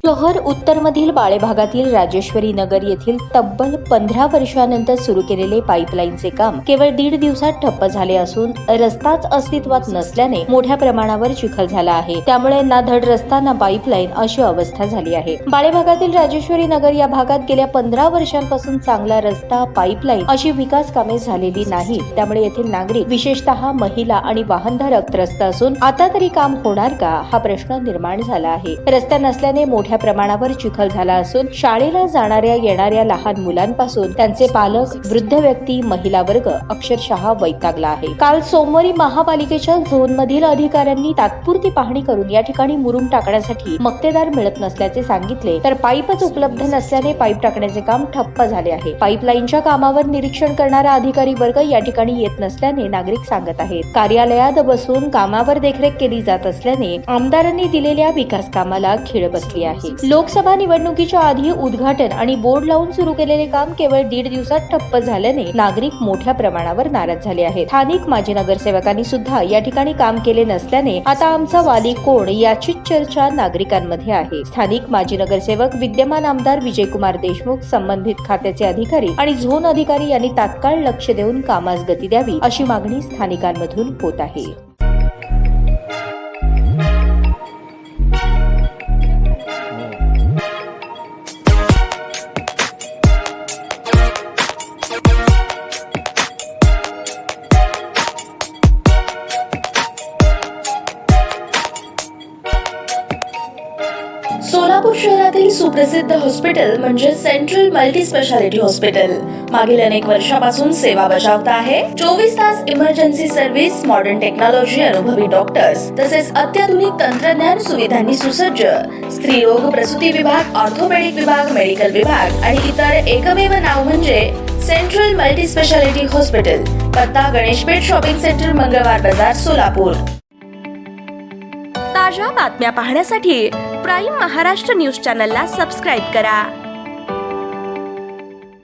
शहर उत्तरमधील बाळे भागातील राजेश्वरी नगर येथील तब्बल 15 वर्षांनंतर सुरू केलेले पाईपलाईनचे काम केवळ 1.5 दिवसात ठप्प झाले असून रस्ताच अस्तित्वात नसल्याने मोठ्या प्रमाणावर चिखल झाला आहे। त्यामुळे ना धड रस्ता ना पाईपलाईन अशी अवस्था झाली आहे। बाळे भागातील राजेश्वरी नगर या भागात गेल्या 15 वर्षांपासून चांगला रस्ता, पाईपलाईन अशी विकास कामे झालेली नाही। त्यामुळे येथील नागरिक विशेषतः महिला आणि वाहनधारक त्रस्त असून आता तरी काम होणार का हा प्रश्न निर्माण झाला आहे। रस्ता नसल्याने मोठ्या प्रमाणावर चिखल झाला असून शाळेला जाणाऱ्या येणाऱ्या लहान मुलांपासून त्यांचे पालक, वृद्ध व्यक्ती, महिला वर्ग अक्षरशः वैतागला आहे। काल सोमवारी महापालिकेच्या झोन मधील अधिकाऱ्यांनी तात्पुरती पाहणी करून या ठिकाणी मुरुम टाकण्यासाठी मक्तेदार मिळत नसल्याचे सांगितले, तर पाईपच उपलब्ध नसल्याने पाईप टाकण्याचे काम ठप्प झाले आहे। पाईपलाईनच्या कामावर निरीक्षण करणारा अधिकारी वर्ग या ठिकाणी येत नसल्याने नागरिक सांगत आहेत। कार्यालयात बसून कामावर देखरेख केली जात असल्याने आमदारांनी दिलेल्या विकास कामाला खीळ बसली आहे। लोकसभा निवडणुकीच्या आधी उद्घाटन आणि बोर्ड लावून सुरू केलेले काम केवळ 1.5 दिवसात ठप्प झाल्याने नागरिक मोठ्या प्रमाणावर नाराज झाले आहेत। स्थानिक माजी नगरसेवकांनी सुद्धा या ठिकाणी काम केले नसल्याने आता आमचा वाली कोण याची चर्चा नागरिकांमध्ये आहे। स्थानिक माजी नगरसेवक, विद्यमान आमदार विजयकुमार देशमुख, संबंधित खात्याचे अधिकारी आणि झोन अधिकारी यांनी तात्काळ लक्ष देऊन कामास गती द्यावी अशी मागणी स्थानिकांमधून होत आहे। सोलापूर शहरातील सुप्रसिद्ध हॉस्पिटल म्हणजे सेंट्रल मल्टी स्पेशालिटी हॉस्पिटल मागील अनेक वर्षापासून सेवा बजावत आहे। 24 तास इमर्जन्सी सर्व्हिस, मॉडर्न टेक्नॉलॉजी, अनुभवी डॉक्टर्स तसेच अत्याधुनिक तंत्रज्ञान सुविधांनी सुसज्ज स्त्रीरोग, प्रसूती विभाग, ऑर्थोपेडिक विभाग, मेडिकल विभाग आणि इतर एकमेव नाव म्हणजे सेंट्रल मल्टी स्पेशालिटी हॉस्पिटल। पत्ता गणेशपेठ शॉपिंग सेंटर, मंगळवार बाजार, सोलापूर। ताज्या बातम्या पाहण्यासाठी प्राईम महाराष्ट्र न्यूज चॅनलला सबस्क्राईब करा।